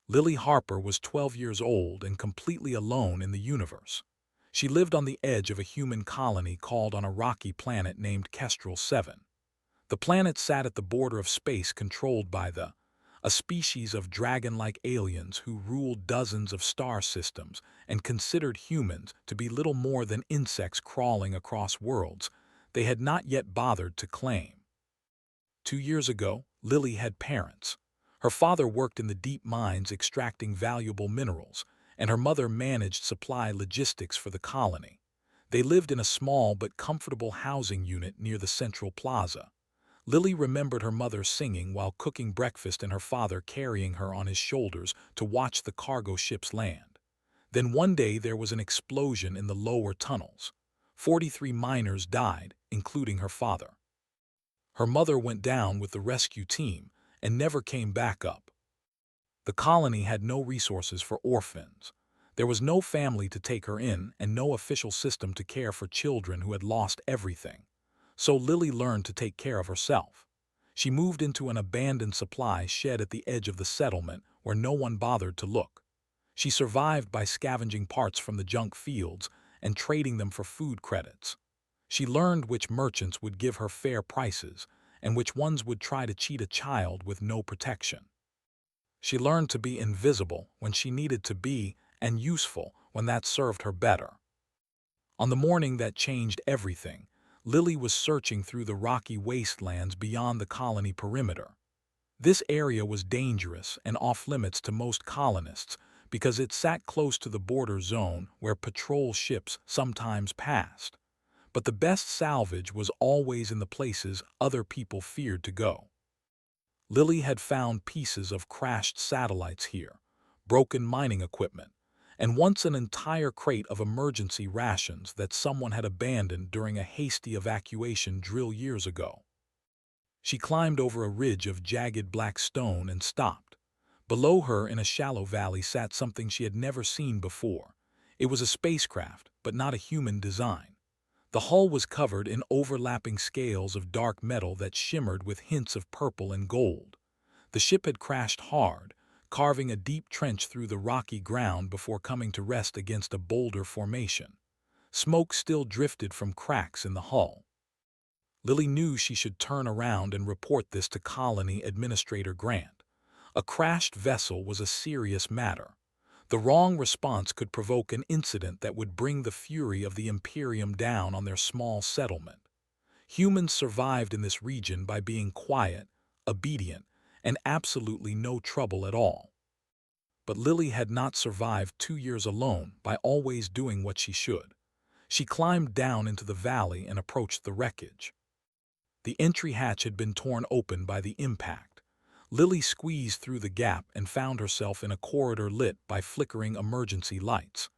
Lily Harper was 12 years old and completely alone in the universe. She lived on the edge of a human colony called on a rocky planet named Kestrel 7. The planet sat at the border of space controlled by a species of dragon-like aliens who ruled dozens of star systems and considered humans to be little more than insects crawling across worlds they had not yet bothered to claim. 2 years ago, Lily had parents. Her father worked in the deep mines extracting valuable minerals, and her mother managed supply logistics for the colony. They lived in a small but comfortable housing unit near the central plaza. Lily remembered her mother singing while cooking breakfast and her father carrying her on his shoulders to watch the cargo ships land. Then one day there was an explosion in the lower tunnels. 43 miners died, including her father. Her mother went down with the rescue team and never came back up. The colony had no resources for orphans. There was no family to take her in and no official system to care for children who had lost everything. So Lily learned to take care of herself. She moved into an abandoned supply shed at the edge of the settlement where no one bothered to look. She survived by scavenging parts from the junk fields and trading them for food credits. She learned which merchants would give her fair prices and which ones would try to cheat a child with no protection. She learned to be invisible when she needed to be and useful when that served her better. On the morning that changed everything, Lily was searching through the rocky wastelands beyond the colony perimeter. This area was dangerous and off-limits to most colonists because it sat close to the border zone where patrol ships sometimes passed. But the best salvage was always in the places other people feared to go. Lily had found pieces of crashed satellites here, broken mining equipment, and once an entire crate of emergency rations that someone had abandoned during a hasty evacuation drill years ago. She climbed over a ridge of jagged black stone and stopped. Below her in a shallow valley sat something she had never seen before. It was a spacecraft, but not a human design. The hull was covered in overlapping scales of dark metal that shimmered with hints of purple and gold. The ship had crashed hard, carving a deep trench through the rocky ground before coming to rest against a boulder formation. Smoke still drifted from cracks in the hull. Lily knew she should turn around and report this to Colony Administrator Grant. A crashed vessel was a serious matter. The wrong response could provoke an incident that would bring the fury of the Imperium down on their small settlement. Humans survived in this region by being quiet, obedient, and absolutely no trouble at all. But Lily had not survived 2 years alone by always doing what she should. She climbed down into the valley and approached the wreckage. The entry hatch had been torn open by the impact. Lily squeezed through the gap and found herself in a corridor lit by flickering emergency lights.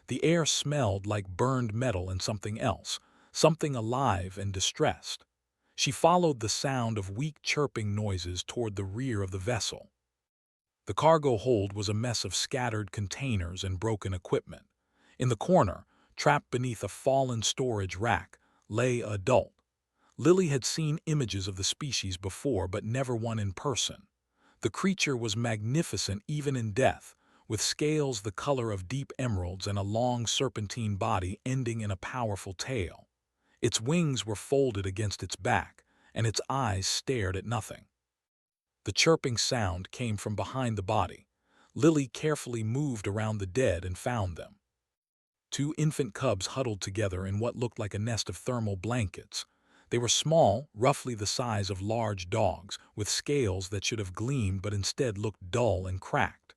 The air smelled like burned metal and something else, something alive and distressed. She followed the sound of weak chirping noises toward the rear of the vessel. The cargo hold was a mess of scattered containers and broken equipment. In the corner, trapped beneath a fallen storage rack, lay an adult. Lily had seen images of the species before, but never one in person. The creature was magnificent even in death, with scales the color of deep emeralds and a long serpentine body ending in a powerful tail. Its wings were folded against its back, and its eyes stared at nothing. The chirping sound came from behind the body. Lily carefully moved around the dead and found them. 2 infant cubs huddled together in what looked like a nest of thermal blankets. They were small, roughly the size of large dogs, with scales that should have gleamed but instead looked dull and cracked.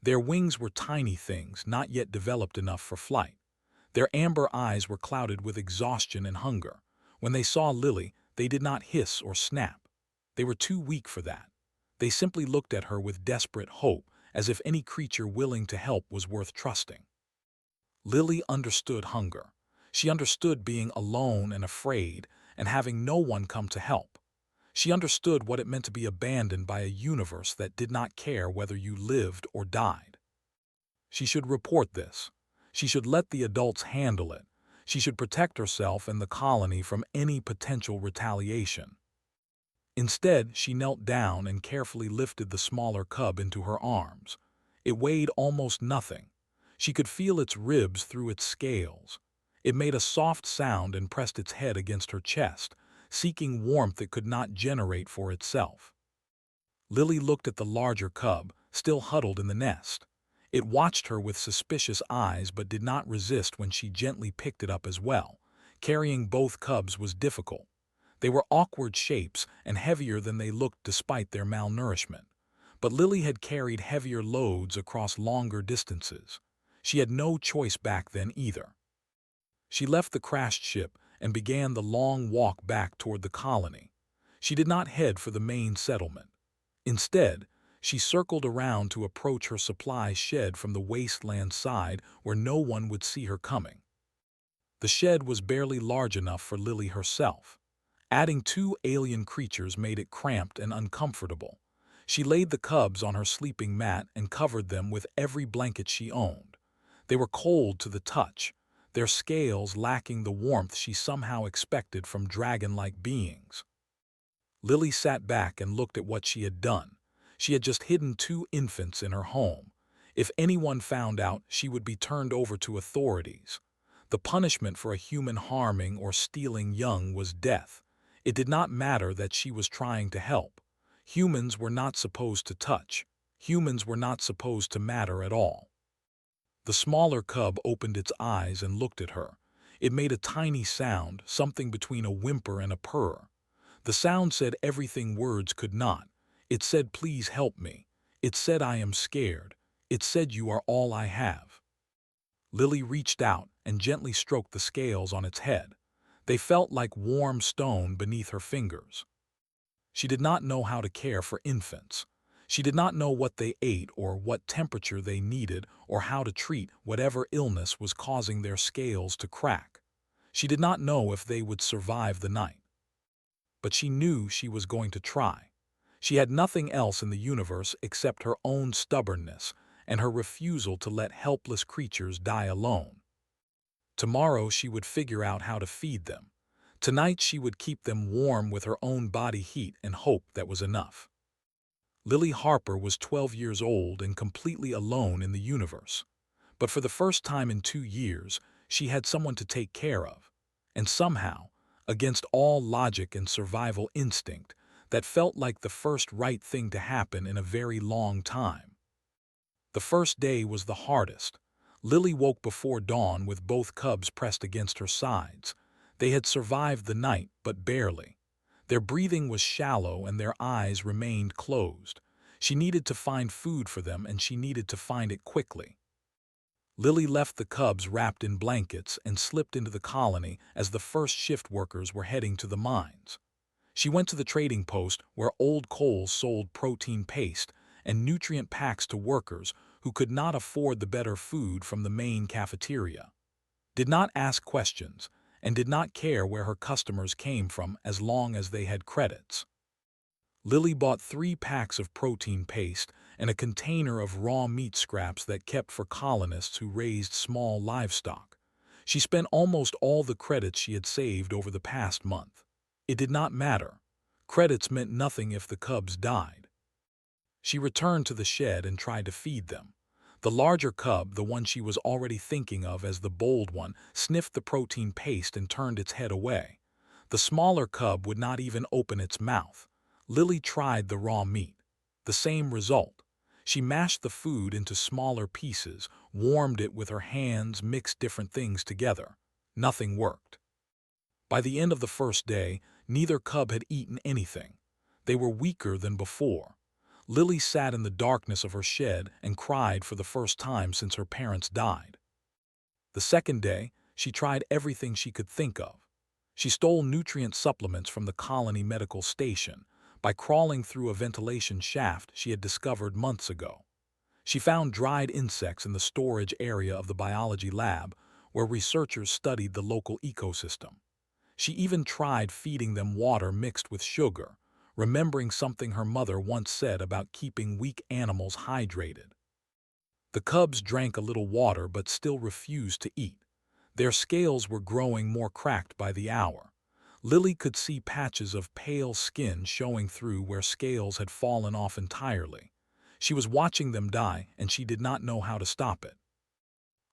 Their wings were tiny things, not yet developed enough for flight. Their amber eyes were clouded with exhaustion and hunger. When they saw Lily, they did not hiss or snap. They were too weak for that. They simply looked at her with desperate hope, as if any creature willing to help was worth trusting. Lily understood hunger. She understood being alone and afraid, and having no one come to help. She understood what it meant to be abandoned by a universe that did not care whether you lived or died. She should report this. She should let the adults handle it. She should protect herself and the colony from any potential retaliation. Instead, she knelt down and carefully lifted the smaller cub into her arms. It weighed almost nothing. She could feel its ribs through its scales. It made a soft sound and pressed its head against her chest, seeking warmth it could not generate for itself. Lily looked at the larger cub, still huddled in the nest. It watched her with suspicious eyes but did not resist when she gently picked it up as well. Carrying both cubs was difficult. They were awkward shapes and heavier than they looked despite their malnourishment. But Lily had carried heavier loads across longer distances. She had no choice back then either. She left the crashed ship and began the long walk back toward the colony. She did not head for the main settlement. Instead, she circled around to approach her supply shed from the wasteland side where no one would see her coming. The shed was barely large enough for Lily herself. Adding two alien creatures made it cramped and uncomfortable. She laid the cubs on her sleeping mat and covered them with every blanket she owned. They were cold to the touch, their scales lacking the warmth she somehow expected from dragon-like beings. Lily sat back and looked at what she had done. She had just hidden two infants in her home. If anyone found out, she would be turned over to authorities. The punishment for a human harming or stealing young was death. It did not matter that she was trying to help. Humans were not supposed to touch. Humans were not supposed to matter at all. The smaller cub opened its eyes and looked at her. It made a tiny sound, something between a whimper and a purr. The sound said everything words could not. It said, "Please help me." It said, "I am scared." It said, "You are all I have." Lily reached out and gently stroked the scales on its head. They felt like warm stone beneath her fingers. She did not know how to care for infants. She did not know what they ate or what temperature they needed or how to treat whatever illness was causing their scales to crack. She did not know if they would survive the night. But she knew she was going to try. She had nothing else in the universe except her own stubbornness and her refusal to let helpless creatures die alone. Tomorrow she would figure out how to feed them. Tonight she would keep them warm with her own body heat and hope that was enough. Lily Harper was 12 years old and completely alone in the universe. But for the first time in 2 years, she had someone to take care of. And somehow, against all logic and survival instinct, that felt like the first right thing to happen in a very long time. The first day was the hardest. Lily woke before dawn with both cubs pressed against her sides. They had survived the night, but barely. Their breathing was shallow and their eyes remained closed. She needed to find food for them and she needed to find it quickly. Lily left the cubs wrapped in blankets and slipped into the colony as the first shift workers were heading to the mines. She went to the trading post where Old Coal sold protein paste and nutrient packs to workers who could not afford the better food from the main cafeteria. Did not ask questions and did not care where her customers came from as long as they had credits. Lily bought 3 packs of protein paste and a container of raw meat scraps that kept for colonists who raised small livestock. She spent almost all the credits she had saved over the past month. It did not matter. Credits meant nothing if the cubs died. She returned to the shed and tried to feed them. The larger cub, the one she was already thinking of as the bold one, sniffed the protein paste and turned its head away. The smaller cub would not even open its mouth. Lily tried the raw meat. The same result. She mashed the food into smaller pieces, warmed it with her hands, mixed different things together. Nothing worked. By the end of the first day, neither cub had eaten anything. They were weaker than before. Lily sat in the darkness of her shed and cried for the first time since her parents died. The second day, she tried everything she could think of. She stole nutrient supplements from the colony medical station by crawling through a ventilation shaft she had discovered months ago. She found dried insects in the storage area of the biology lab where researchers studied the local ecosystem. She even tried feeding them water mixed with sugar, remembering something her mother once said about keeping weak animals hydrated. The cubs drank a little water but still refused to eat. Their scales were growing more cracked by the hour. Lily could see patches of pale skin showing through where scales had fallen off entirely. She was watching them die, and she did not know how to stop it.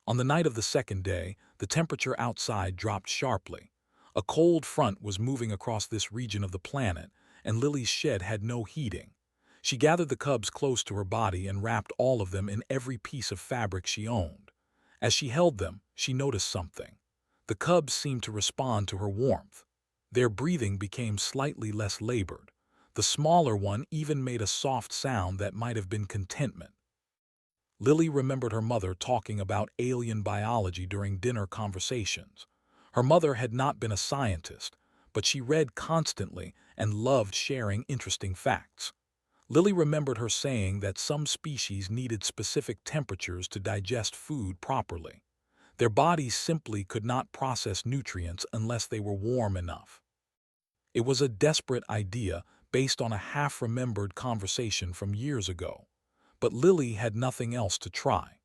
On the night of the second day, the temperature outside dropped sharply. A cold front was moving across this region of the planet, and Lily's shed had no heating. She gathered the cubs close to her body and wrapped all of them in every piece of fabric she owned. As she held them, she noticed something. The cubs seemed to respond to her warmth. Their breathing became slightly less labored. The smaller one even made a soft sound that might have been contentment. Lily remembered her mother talking about alien biology during dinner conversations. Her mother had not been a scientist, but she read constantly and loved sharing interesting facts. Lily remembered her saying that some species needed specific temperatures to digest food properly. Their bodies simply could not process nutrients unless they were warm enough. It was a desperate idea based on a half-remembered conversation from years ago, but Lily had nothing else to try.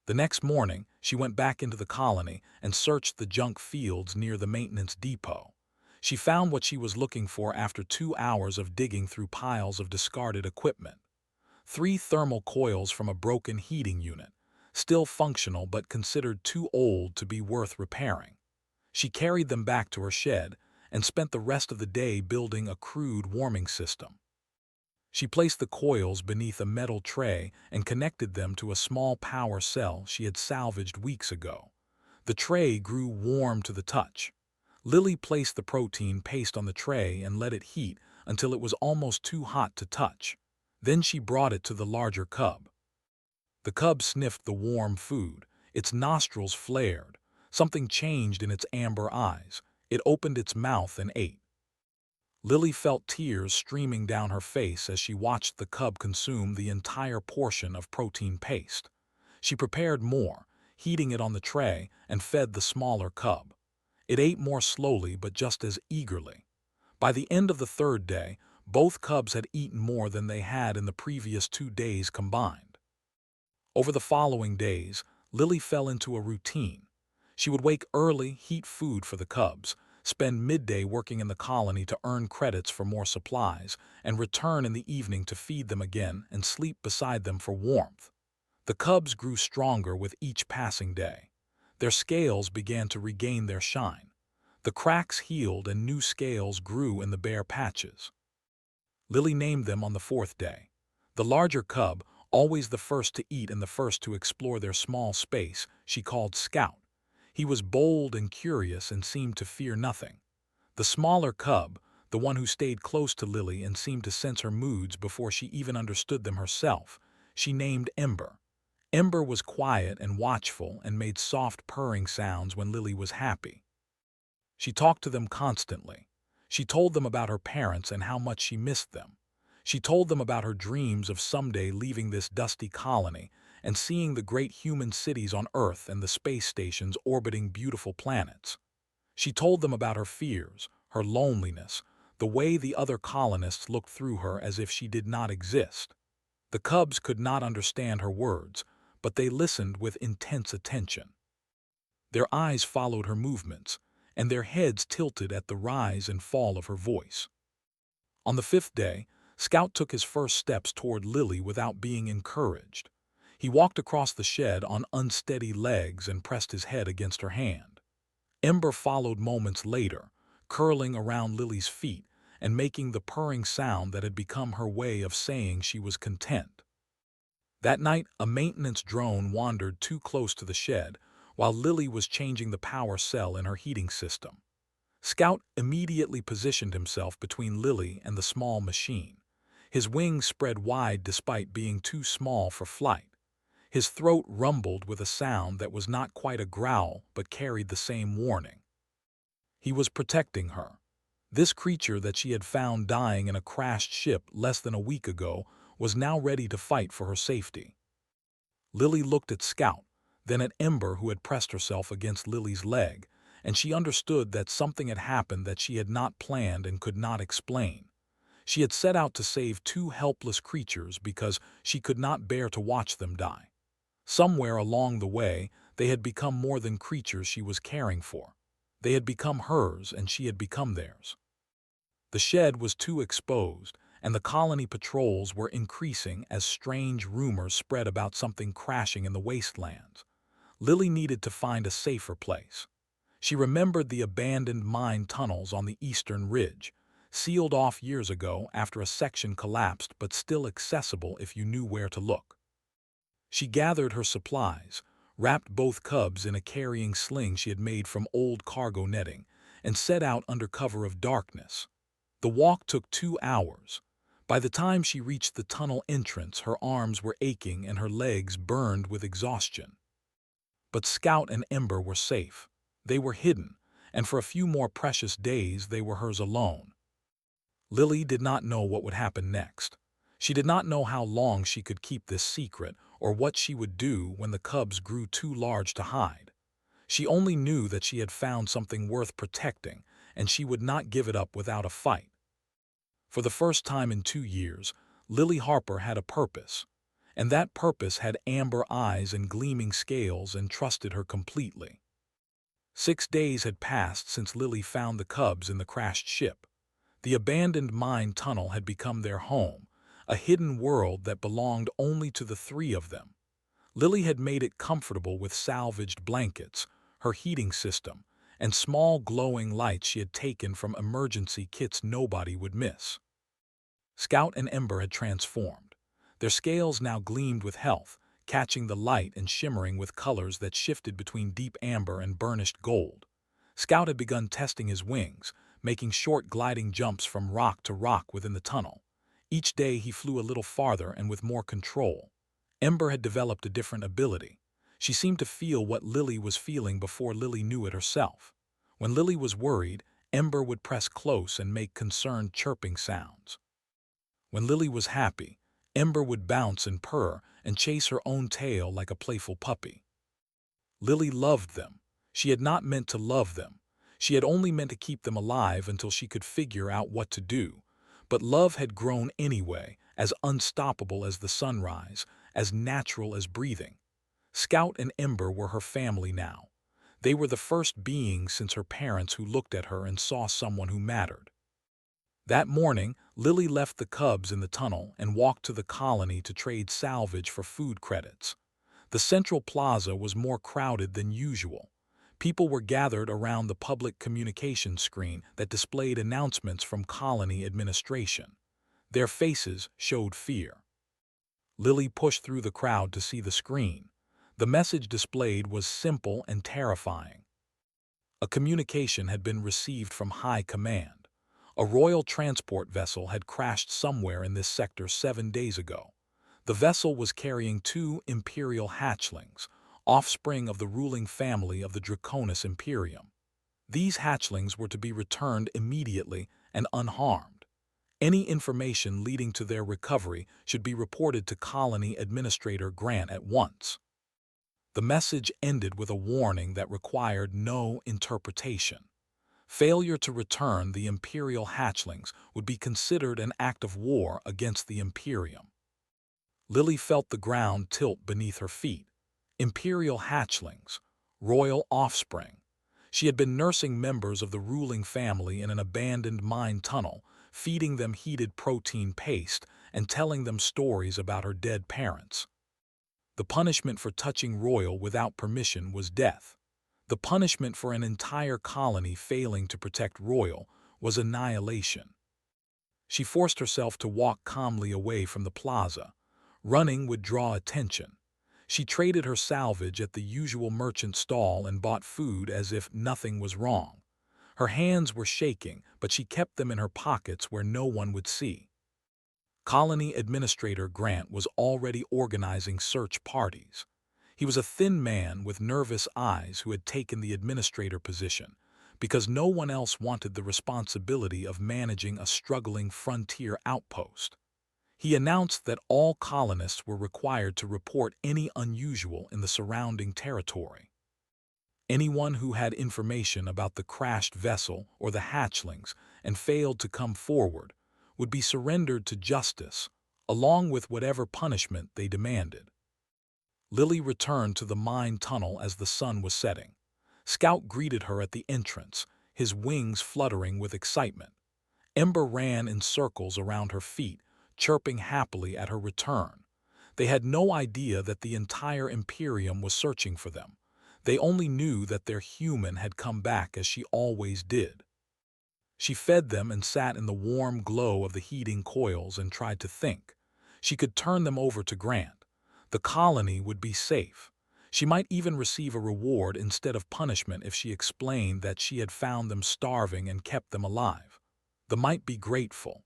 The next morning, she went back into the colony and searched the junk fields near the maintenance depot. She found what she was looking for after 2 hours of digging through piles of discarded equipment. 3 thermal coils from a broken heating unit, still functional but considered too old to be worth repairing. She carried them back to her shed and spent the rest of the day building a crude warming system. She placed the coils beneath a metal tray and connected them to a small power cell she had salvaged weeks ago. The tray grew warm to the touch. Lily placed the protein paste on the tray and let it heat until it was almost too hot to touch. Then she brought it to the larger cub. The cub sniffed the warm food. Its nostrils flared. Something changed in its amber eyes. It opened its mouth and ate. Lily felt tears streaming down her face as she watched the cub consume the entire portion of protein paste. She prepared more, heating it on the tray, and fed the smaller cub. It ate more slowly but just as eagerly. By the end of the third day, both cubs had eaten more than they had in the previous 2 days combined. Over the following days, Lily fell into a routine. She would wake early, heat food for the cubs, spend midday working in the colony to earn credits for more supplies, and return in the evening to feed them again and sleep beside them for warmth. The cubs grew stronger with each passing day. Their scales began to regain their shine. The cracks healed and new scales grew in the bare patches. Lily named them on the 4th day. The larger cub, always the first to eat and the first to explore their small space, she called Scout. He was bold and curious and seemed to fear nothing. The smaller cub, the one who stayed close to Lily and seemed to sense her moods before she even understood them herself, she named Ember. Ember was quiet and watchful and made soft purring sounds when Lily was happy. She talked to them constantly. She told them about her parents and how much she missed them. She told them about her dreams of someday leaving this dusty colony and seeing the great human cities on Earth and the space stations orbiting beautiful planets. She told them about her fears, her loneliness, the way the other colonists looked through her as if she did not exist. The cubs could not understand her words, but they listened with intense attention. Their eyes followed her movements, and their heads tilted at the rise and fall of her voice. On the 5th day, Scout took his first steps toward Lily without being encouraged. He walked across the shed on unsteady legs and pressed his head against her hand. Ember followed moments later, curling around Lily's feet and making the purring sound that had become her way of saying she was content. That night, a maintenance drone wandered too close to the shed while Lily was changing the power cell in her heating system. Scout immediately positioned himself between Lily and the small machine. His wings spread wide despite being too small for flight. His throat rumbled with a sound that was not quite a growl but carried the same warning. He was protecting her. This creature that she had found dying in a crashed ship less than a week ago was now ready to fight for her safety. Lily looked at Scout, then at Ember, who had pressed herself against Lily's leg, and she understood that something had happened that she had not planned and could not explain. She had set out to save 2 helpless creatures because she could not bear to watch them die. Somewhere along the way, they had become more than creatures she was caring for. They had become hers and she had become theirs. The shed was too exposed, and the colony patrols were increasing as strange rumors spread about something crashing in the wastelands. Lily needed to find a safer place. She remembered the abandoned mine tunnels on the eastern ridge, sealed off years ago after a section collapsed but still accessible if you knew where to look. She gathered her supplies, wrapped both cubs in a carrying sling she had made from old cargo netting, and set out under cover of darkness. The walk took 2 hours. By the time she reached the tunnel entrance, her arms were aching and her legs burned with exhaustion. But Scout and Ember were safe. They were hidden, and for a few more precious days they were hers alone. Lily did not know what would happen next. She did not know how long she could keep this secret or what she would do when the cubs grew too large to hide. She only knew that she had found something worth protecting, and she would not give it up without a fight. For the first time in 2 years, Lily Harper had a purpose, and that purpose had amber eyes and gleaming scales and trusted her completely. 6 days had passed since Lily found the cubs in the crashed ship. The abandoned mine tunnel had become their home, a hidden world that belonged only to the 3 of them. Lily had made it comfortable with salvaged blankets, her heating system, and small glowing lights she had taken from emergency kits nobody would miss. Scout and Ember had transformed. Their scales now gleamed with health, catching the light and shimmering with colors that shifted between deep amber and burnished gold. Scout had begun testing his wings, making short gliding jumps from rock to rock within the tunnel. Each day he flew a little farther and with more control. Ember had developed a different ability. She seemed to feel what Lily was feeling before Lily knew it herself. When Lily was worried, Ember would press close and make concerned chirping sounds. When Lily was happy, Ember would bounce and purr and chase her own tail like a playful puppy. Lily loved them. She had not meant to love them. She had only meant to keep them alive until she could figure out what to do. But love had grown anyway, as unstoppable as the sunrise, as natural as breathing. Scout and Ember were her family now. They were the first beings since her parents who looked at her and saw someone who mattered. That morning, Lily left the cubs in the tunnel and walked to the colony to trade salvage for food credits. The central plaza was more crowded than usual. People were gathered around the public communication screen that displayed announcements from colony administration. Their faces showed fear. Lily pushed through the crowd to see the screen. The message displayed was simple and terrifying. A communication had been received from High Command. A royal transport vessel had crashed somewhere in this sector 7 days ago. The vessel was carrying 2 Imperial hatchlings, offspring of the ruling family of the Draconis Imperium. These hatchlings were to be returned immediately and unharmed. Any information leading to their recovery should be reported to Colony Administrator Grant at once. The message ended with a warning that required no interpretation. Failure to return the Imperial hatchlings would be considered an act of war against the Imperium. Lily felt the ground tilt beneath her feet. Imperial hatchlings, royal offspring. She had been nursing members of the ruling family in an abandoned mine tunnel, feeding them heated protein paste and telling them stories about her dead parents. The punishment for touching royal without permission was death. The punishment for an entire colony failing to protect royal was annihilation. She forced herself to walk calmly away from the plaza. Running would draw attention. She traded her salvage at the usual merchant stall and bought food as if nothing was wrong. Her hands were shaking, but she kept them in her pockets where no one would see. Colony Administrator Grant was already organizing search parties. He was a thin man with nervous eyes who had taken the administrator position because no one else wanted the responsibility of managing a struggling frontier outpost. He announced that all colonists were required to report any unusual in the surrounding territory. Anyone who had information about the crashed vessel or the hatchlings and failed to come forward would be surrendered to justice, along with whatever punishment they demanded. Lily returned to the mine tunnel as the sun was setting. Scout greeted her at the entrance, his wings fluttering with excitement. Ember ran in circles around her feet, chirping happily at her return. They had no idea that the entire Imperium was searching for them. They only knew that their human had come back as she always did. She fed them and sat in the warm glow of the heating coils and tried to think. She could turn them over to Grant. The colony would be safe. She might even receive a reward instead of punishment if she explained that she had found them starving and kept them alive. They might be grateful.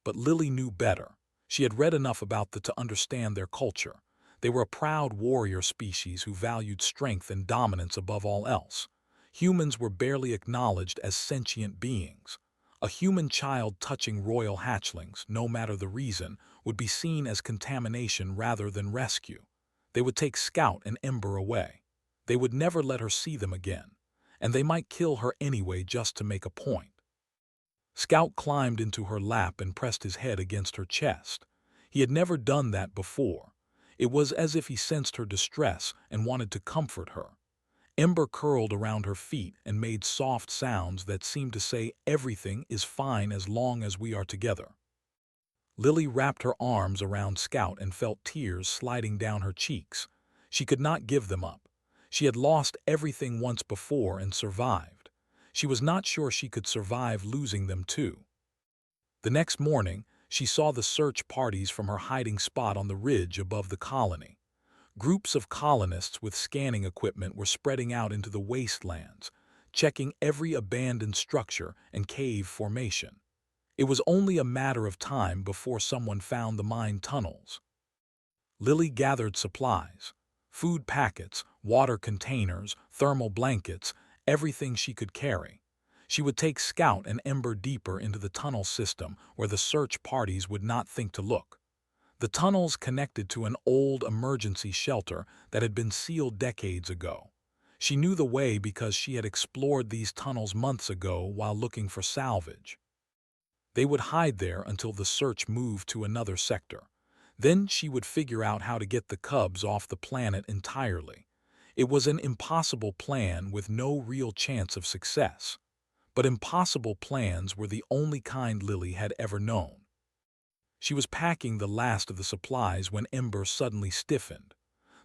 But Lily knew better. She had read enough about them to understand their culture. They were a proud warrior species who valued strength and dominance above all else. Humans were barely acknowledged as sentient beings. A human child touching royal hatchlings, no matter the reason, would be seen as contamination rather than rescue. They would take Scout and Ember away. They would never let her see them again, and they might kill her anyway just to make a point. Scout climbed into her lap and pressed his head against her chest. He had never done that before. It was as if he sensed her distress and wanted to comfort her. Ember curled around her feet and made soft sounds that seemed to say everything is fine as long as we are together. Lily wrapped her arms around Scout and felt tears sliding down her cheeks. She could not give them up. She had lost everything once before and survived. She was not sure she could survive losing them too. The next morning, she saw the search parties from her hiding spot on the ridge above the colony. Groups of colonists with scanning equipment were spreading out into the wastelands, checking every abandoned structure and cave formation. It was only a matter of time before someone found the mine tunnels. Lily gathered supplies, food packets, water containers, thermal blankets, everything she could carry. She would take Scout and Ember deeper into the tunnel system where the search parties would not think to look. The tunnels connected to an old emergency shelter that had been sealed decades ago. She knew the way because she had explored these tunnels months ago while looking for salvage. They would hide there until the search moved to another sector. Then she would figure out how to get the cubs off the planet entirely. It was an impossible plan with no real chance of success. But impossible plans were the only kind Lily had ever known. She was packing the last of the supplies when Ember suddenly stiffened.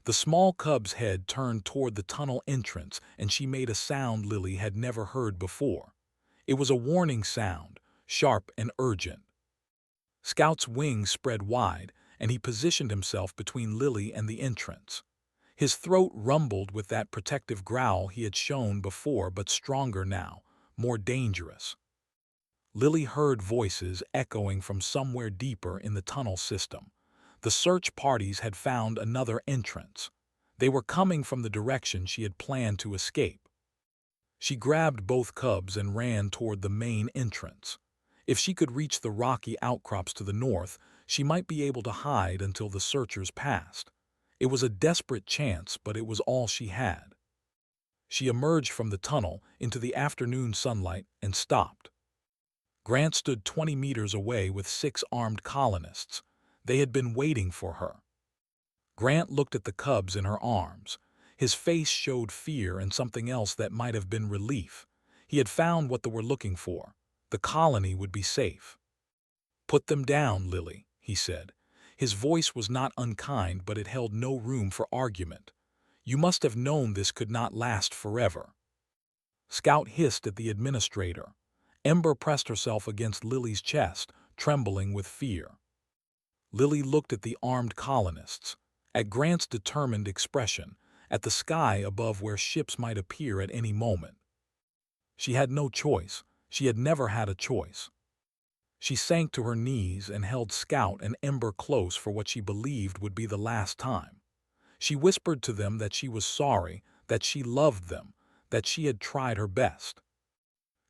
The small cub's head turned toward the tunnel entrance and she made a sound Lily had never heard before. It was a warning sound, sharp and urgent. Scout's wings spread wide and he positioned himself between Lily and the entrance. His throat rumbled with that protective growl he had shown before, but stronger now, more dangerous. Lily heard voices echoing from somewhere deeper in the tunnel system. The search parties had found another entrance. They were coming from the direction she had planned to escape. She grabbed both cubs and ran toward the main entrance. If she could reach the rocky outcrops to the north, she might be able to hide until the searchers passed. It was a desperate chance, but it was all she had. She emerged from the tunnel into the afternoon sunlight and stopped. Grant stood 20 meters away with 6 armed colonists. They had been waiting for her. Grant looked at the cubs in her arms. His face showed fear and something else that might have been relief. He had found what they were looking for. The colony would be safe. "Put them down, Lily," he said. His voice was not unkind, but it held no room for argument. "You must have known this could not last forever." Scout hissed at the administrator. Ember pressed herself against Lily's chest, trembling with fear. Lily looked at the armed colonists, at Grant's determined expression, at the sky above where ships might appear at any moment. She had no choice. She had never had a choice. She sank to her knees and held Scout and Ember close for what she believed would be the last time. She whispered to them that she was sorry, that she loved them, that she had tried her best.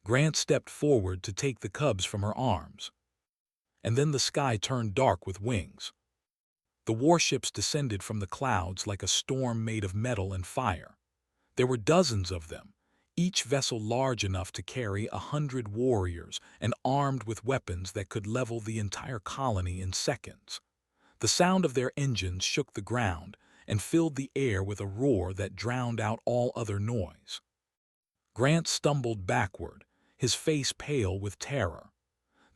Grant stepped forward to take the cubs from her arms. And then the sky turned dark with wings. The warships descended from the clouds like a storm made of metal and fire. There were dozens of them, each vessel large enough to carry 100 warriors and armed with weapons that could level the entire colony in seconds. The sound of their engines shook the ground and filled the air with a roar that drowned out all other noise. Grant stumbled backward, his face pale with terror.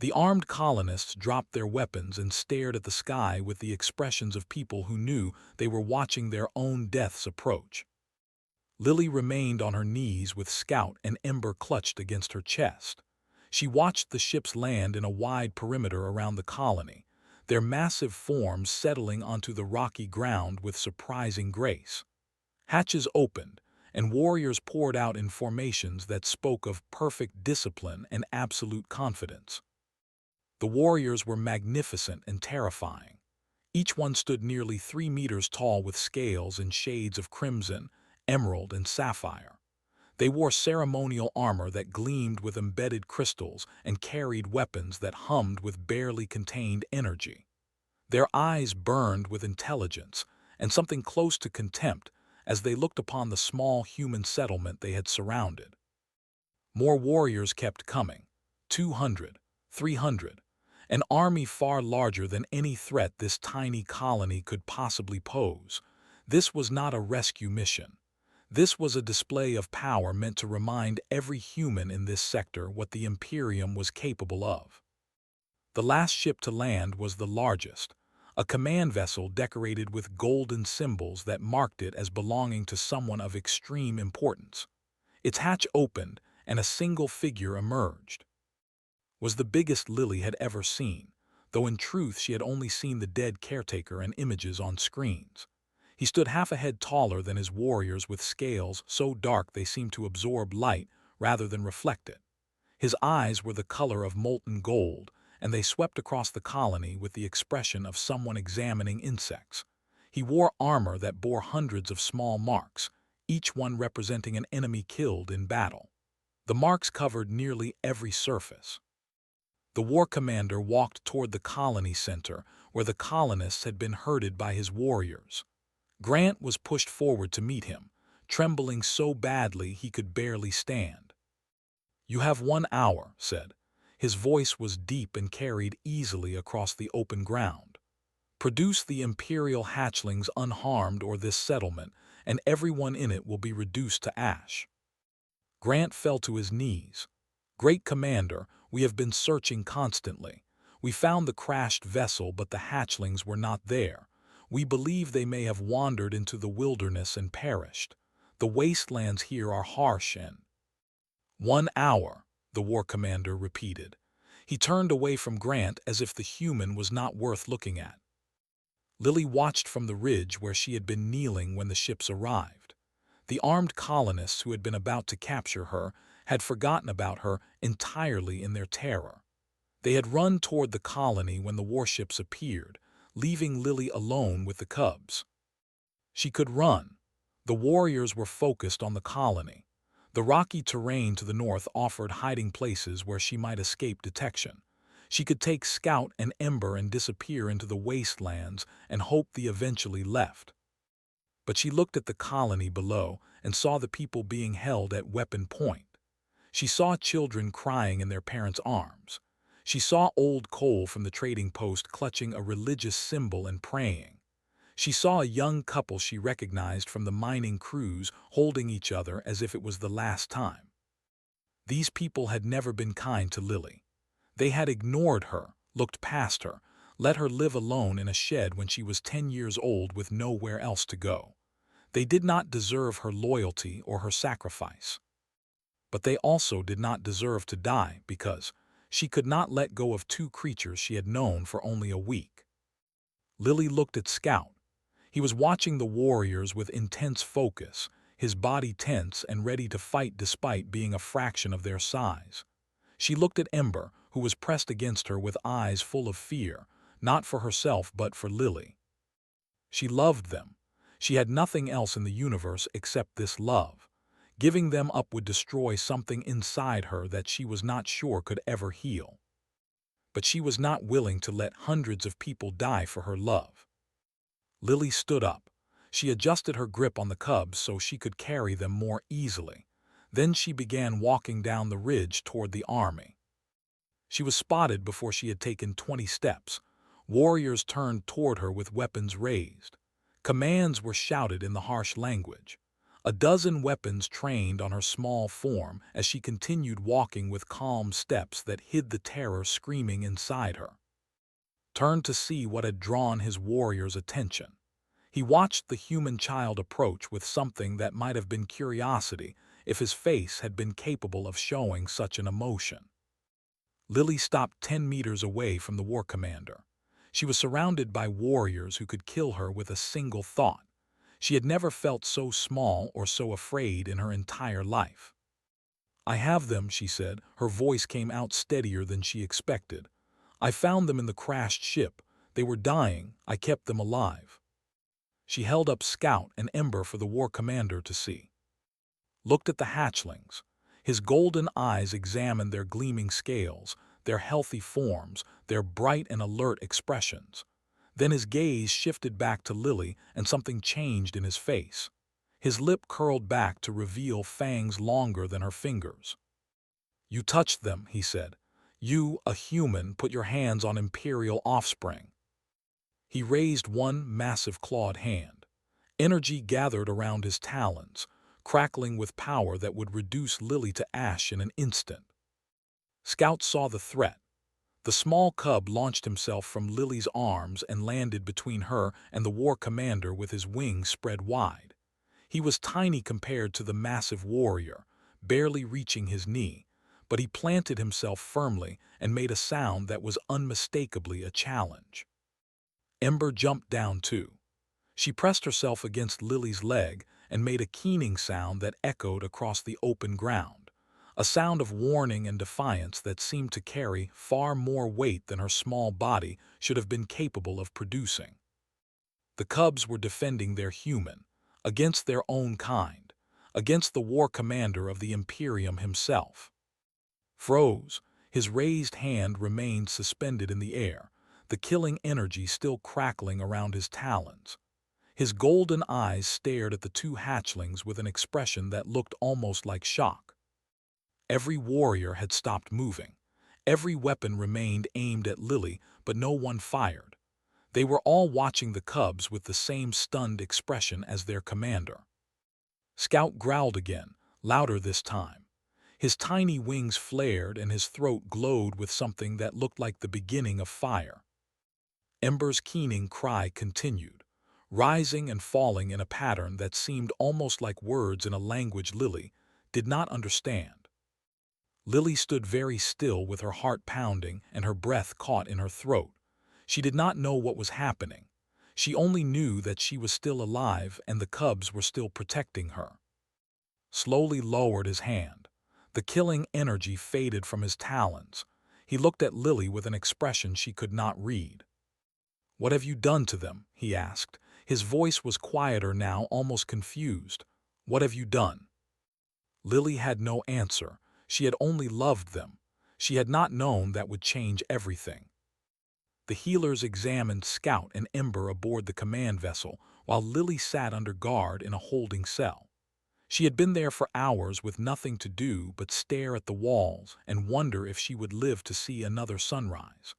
The armed colonists dropped their weapons and stared at the sky with the expressions of people who knew they were watching their own deaths approach. Lily remained on her knees with Scout and Ember clutched against her chest. She watched the ships land in a wide perimeter around the colony, their massive forms settling onto the rocky ground with surprising grace. Hatches opened, and warriors poured out in formations that spoke of perfect discipline and absolute confidence. The warriors were magnificent and terrifying. Each one stood nearly 3 meters tall with scales in shades of crimson, emerald, and sapphire. They wore ceremonial armor that gleamed with embedded crystals and carried weapons that hummed with barely contained energy. Their eyes burned with intelligence and something close to contempt as they looked upon the small human settlement they had surrounded. More warriors kept coming. 200, 300, an army far larger than any threat this tiny colony could possibly pose. This was not a rescue mission. This was a display of power meant to remind every human in this sector what the Imperium was capable of. The last ship to land was the largest, a command vessel decorated with golden symbols that marked it as belonging to someone of extreme importance. Its hatch opened, and a single figure emerged. Was the biggest Lily had ever seen, though in truth she had only seen the dead caretaker and images on screens. He stood half a head taller than his warriors with scales so dark they seemed to absorb light rather than reflect it. His eyes were the color of molten gold, and they swept across the colony with the expression of someone examining insects. He wore armor that bore hundreds of small marks, each one representing an enemy killed in battle. The marks covered nearly every surface. The war commander walked toward the colony center, where the colonists had been herded by his warriors. Grant was pushed forward to meet him, trembling so badly he could barely stand. "You have 1 hour," said. His voice was deep and carried easily across the open ground. "Produce the Imperial hatchlings unharmed or this settlement, and everyone in it will be reduced to ash." Grant fell to his knees. "Great Commander, we have been searching constantly. We found the crashed vessel, but the hatchlings were not there. We believe they may have wandered into the wilderness and perished. The wastelands here are harsh and—" "1 hour," the war commander repeated. He turned away from Grant as if the human was not worth looking at. Lily watched from the ridge where she had been kneeling when the ships arrived. The armed colonists who had been about to capture her had forgotten about her entirely in their terror. They had run toward the colony when the warships appeared, leaving Lily alone with the cubs. She could run. The warriors were focused on the colony. The rocky terrain to the north offered hiding places where she might escape detection. She could take Scout and Ember and disappear into the wastelands and hope they eventually left. But she looked at the colony below and saw the people being held at weapon point. She saw children crying in their parents' arms. She saw old Cole from the trading post clutching a religious symbol and praying. She saw a young couple she recognized from the mining crews holding each other as if it was the last time. These people had never been kind to Lily. They had ignored her, looked past her, let her live alone in a shed when she was 10 years old with nowhere else to go. They did not deserve her loyalty or her sacrifice. But they also did not deserve to die because she could not let go of 2 creatures she had known for only a week. Lily looked at Scout. He was watching the warriors with intense focus, his body tense and ready to fight despite being a fraction of their size. She looked at Ember, who was pressed against her with eyes full of fear, not for herself but for Lily. She loved them. She had nothing else in the universe except this love. Giving them up would destroy something inside her that she was not sure could ever heal. But she was not willing to let hundreds of people die for her love. Lily stood up. She adjusted her grip on the cubs so she could carry them more easily. Then she began walking down the ridge toward the army. She was spotted before she had taken 20 steps. Warriors turned toward her with weapons raised. Commands were shouted in the harsh language. A dozen weapons trained on her small form as she continued walking with calm steps that hid the terror screaming inside her. Turned to see what had drawn his warrior's attention. He watched the human child approach with something that might have been curiosity if his face had been capable of showing such an emotion. Lily stopped 10 meters away from the war commander. She was surrounded by warriors who could kill her with a single thought. She had never felt so small or so afraid in her entire life. "I have them," she said. Her voice came out steadier than she expected. "I found them in the crashed ship. They were dying. I kept them alive." She held up Scout and Ember for the war commander to see. Looked at the hatchlings. His golden eyes examined their gleaming scales, their healthy forms, their bright and alert expressions. Then his gaze shifted back to Lily and something changed in his face. His lip curled back to reveal fangs longer than her fingers. "You touched them," he said. "You, a human, put your hands on Imperial offspring." He raised one massive clawed hand. Energy gathered around his talons, crackling with power that would reduce Lily to ash in an instant. Scout saw the threat. The small cub launched himself from Lily's arms and landed between her and the war commander with his wings spread wide. He was tiny compared to the massive warrior, barely reaching his knee, but he planted himself firmly and made a sound that was unmistakably a challenge. Ember jumped down too. She pressed herself against Lily's leg and made a keening sound that echoed across the open ground, a sound of warning and defiance that seemed to carry far more weight than her small body should have been capable of producing. The cubs were defending their human, against their own kind, against the war commander of the Imperium himself. Froze, his raised hand remained suspended in the air, the killing energy still crackling around his talons. His golden eyes stared at the two hatchlings with an expression that looked almost like shock. Every warrior had stopped moving. Every weapon remained aimed at Lily, but no one fired. They were all watching the cubs with the same stunned expression as their commander. Scout growled again, louder this time. His tiny wings flared and his throat glowed with something that looked like the beginning of fire. Ember's keening cry continued, rising and falling in a pattern that seemed almost like words in a language Lily did not understand. Lily stood very still with her heart pounding and her breath caught in her throat. She did not know what was happening. She only knew that she was still alive and the cubs were still protecting her. Slowly lowered his hand. The killing energy faded from his talons. He looked at Lily with an expression she could not read. "What have you done to them?" he asked. His voice was quieter now, almost confused. "What have you done?" Lily had no answer. She had only loved them. She had not known that would change everything. The healers examined Scout and Ember aboard the command vessel, while Lily sat under guard in a holding cell. She had been there for hours with nothing to do but stare at the walls and wonder if she would live to see another sunrise.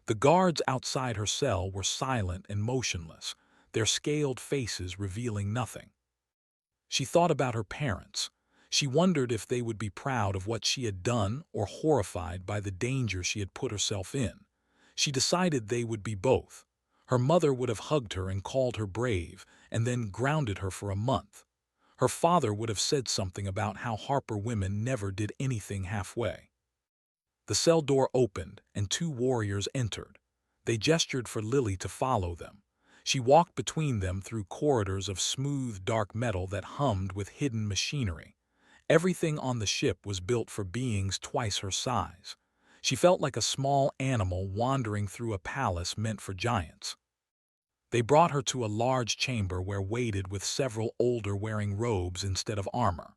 The guards outside her cell were silent and motionless, their scaled faces revealing nothing. She thought about her parents. She wondered if they would be proud of what she had done or horrified by the danger she had put herself in. She decided they would be both. Her mother would have hugged her and called her brave, and then grounded her for a month. Her father would have said something about how Harper women never did anything halfway. The cell door opened, and two warriors entered. They gestured for Lily to follow them. She walked between them through corridors of smooth, dark metal that hummed with hidden machinery. Everything on the ship was built for beings twice her size. She felt like a small animal wandering through a palace meant for giants. They brought her to a large chamber where waited with several older wearing robes instead of armor.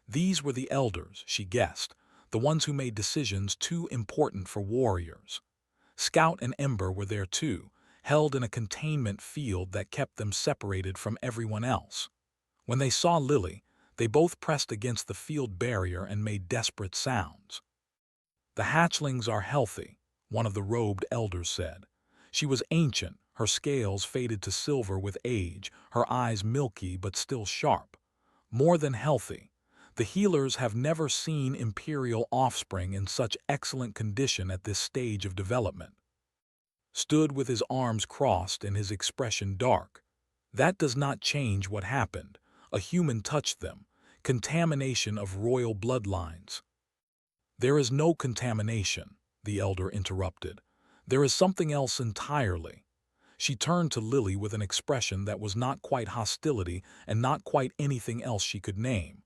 These were the elders, she guessed, the ones who made decisions too important for warriors. Scout and Ember were there too, held in a containment field that kept them separated from everyone else. When they saw Lily, they both pressed against the field barrier and made desperate sounds. "The hatchlings are healthy," one of the robed elders said. She was ancient, her scales faded to silver with age, her eyes milky but still sharp. More than healthy. The healers have never seen imperial offspring in such excellent condition at this stage of development. Stood with his arms crossed and his expression dark. That does not change what happened. A human touched them. Contamination of royal bloodlines. There is no contamination, the elder interrupted. There is something else entirely. She turned to Lily with an expression that was not quite hostility and not quite anything else she could name.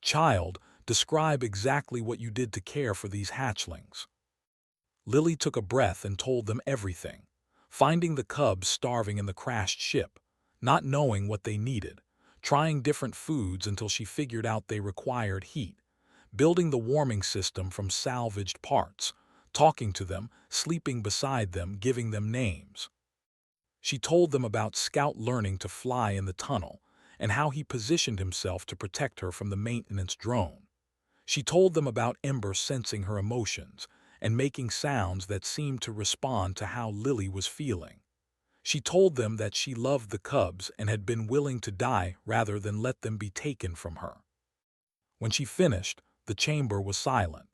Child, describe exactly what you did to care for these hatchlings. Lily took a breath and told them everything. Finding the cubs starving in the crashed ship, not knowing what they needed, trying different foods until she figured out they required heat, building the warming system from salvaged parts, talking to them, sleeping beside them, giving them names. She told them about Scout learning to fly in the tunnel and how he positioned himself to protect her from the maintenance drone. She told them about Ember sensing her emotions and making sounds that seemed to respond to how Lily was feeling. She told them that she loved the cubs and had been willing to die rather than let them be taken from her. When she finished, the chamber was silent.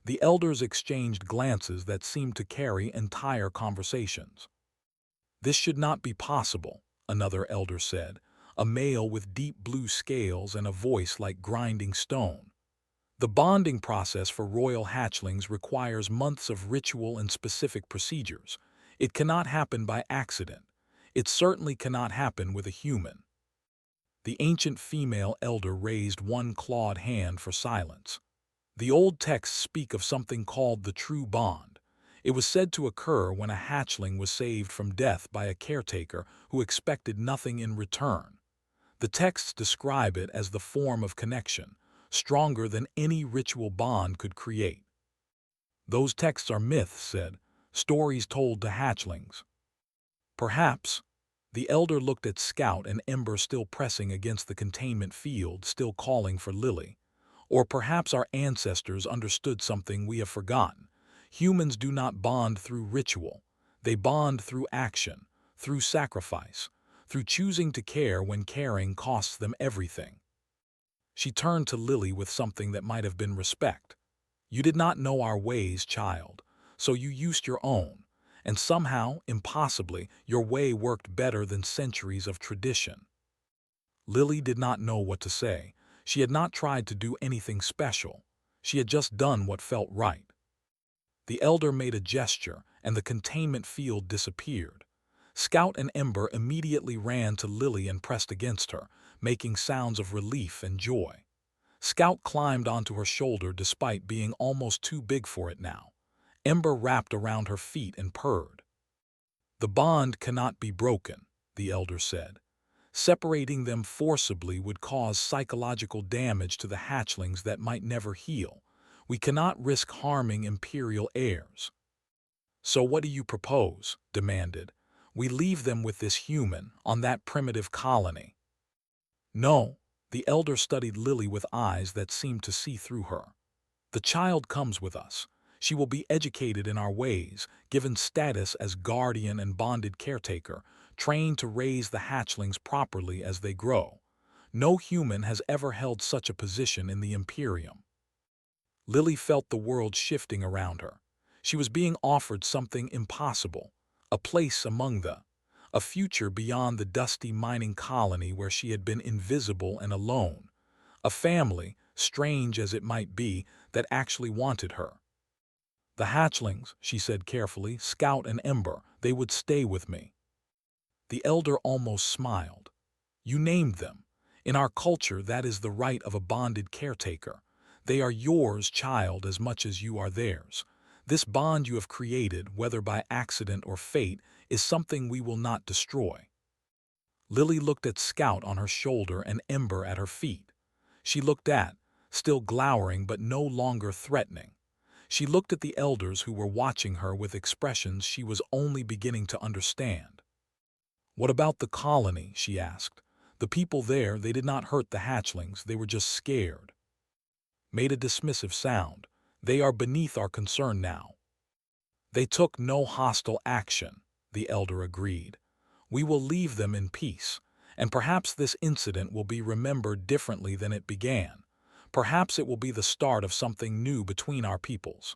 The elders exchanged glances that seemed to carry entire conversations. This should not be possible, another elder said, a male with deep blue scales and a voice like grinding stone. The bonding process for royal hatchlings requires months of ritual and specific procedures. It cannot happen by accident. It certainly cannot happen with a human. The ancient female elder raised one clawed hand for silence. The old texts speak of something called the true bond. It was said to occur when a hatchling was saved from death by a caretaker who expected nothing in return. The texts describe it as the form of connection, stronger than any ritual bond could create. Those texts are myths, said, stories told to hatchlings. Perhaps. The elder looked at Scout and Ember still pressing against the containment field, still calling for Lily. Or perhaps our ancestors understood something we have forgotten. Humans do not bond through ritual. They bond through action, through sacrifice, through choosing to care when caring costs them everything. She turned to Lily with something that might have been respect. You did not know our ways, child, so you used your own. And somehow, impossibly, your way worked better than centuries of tradition. Lily did not know what to say. She had not tried to do anything special. She had just done what felt right. The elder made a gesture, and the containment field disappeared. Scout and Ember immediately ran to Lily and pressed against her, making sounds of relief and joy. Scout climbed onto her shoulder despite being almost too big for it now. Ember wrapped around her feet and purred. The bond cannot be broken, the elder said. Separating them forcibly would cause psychological damage to the hatchlings that might never heal. We cannot risk harming imperial heirs. So what do you propose? Demanded. We leave them with this human on that primitive colony. No, the elder studied Lily with eyes that seemed to see through her. The child comes with us. She will be educated in our ways, given status as guardian and bonded caretaker, trained to raise the hatchlings properly as they grow. No human has ever held such a position in the Imperium. Lily felt the world shifting around her. She was being offered something impossible, a place among a future beyond the dusty mining colony where she had been invisible and alone, a family, strange as it might be, that actually wanted her. The hatchlings, she said carefully, Scout and Ember, they would stay with me. The elder almost smiled. You named them. In our culture, that is the right of a bonded caretaker. They are yours, child, as much as you are theirs. This bond you have created, whether by accident or fate, is something we will not destroy. Lily looked at Scout on her shoulder and Ember at her feet. She looked at, still glowering but no longer threatening. She looked at the elders who were watching her with expressions she was only beginning to understand. What about the colony? She asked. The people there, they did not hurt the hatchlings, they were just scared. Made a dismissive sound. They are beneath our concern now. They took no hostile action, the elder agreed. We will leave them in peace, And perhaps this incident will be remembered differently than it began. Perhaps it will be the start of something new between our peoples.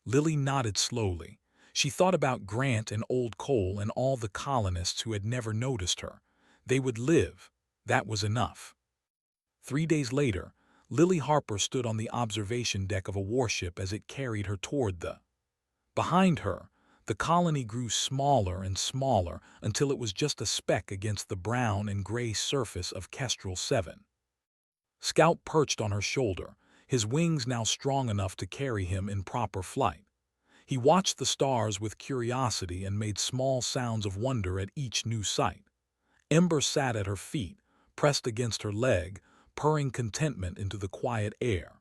Lily nodded slowly. She thought about Grant and Old Cole and all the colonists who had never noticed her. They would live. That was enough. 3 days later, Lily Harper stood on the observation deck of a warship as it carried her toward the. Behind her, the colony grew smaller and smaller until it was just a speck against the brown and gray surface of Kestrel 7. Scout perched on her shoulder, his wings now strong enough to carry him in proper flight. He watched the stars with curiosity and made small sounds of wonder at each new sight. Ember sat at her feet, pressed against her leg, purring contentment into the quiet air.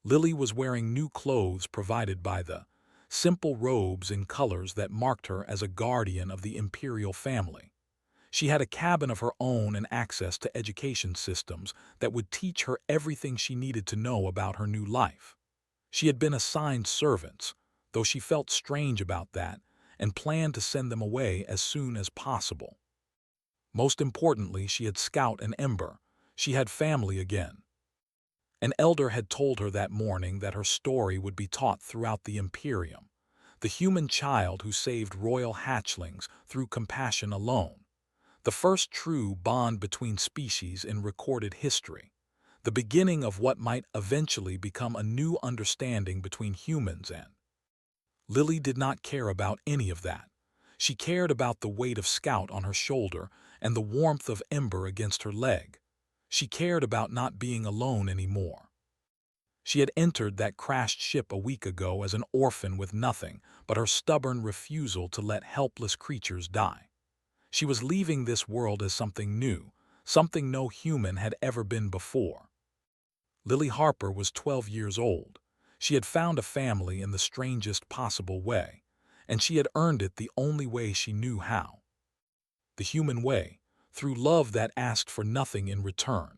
Lily was wearing new clothes provided by the simple robes in colors that marked her as a guardian of the imperial family. She had a cabin of her own and access to education systems that would teach her everything she needed to know about her new life. She had been assigned servants, though she felt strange about that, and planned to send them away as soon as possible. Most importantly, she had Scout and Ember. She had family again. An elder had told her that morning that her story would be taught throughout the Imperium, the human child who saved royal hatchlings through compassion alone, the first true bond between species in recorded history, the beginning of what might eventually become a new understanding between humans and. Lily did not care about any of that. She cared about the weight of Scout on her shoulder and the warmth of Ember against her leg. She cared about not being alone anymore. She had entered that crashed ship a week ago as an orphan with nothing but her stubborn refusal to let helpless creatures die. She was leaving this world as something new, something no human had ever been before. Lily Harper was 12 years old. She had found a family in the strangest possible way, and she had earned it the only way she knew how. The human way, through love that asked for nothing in return.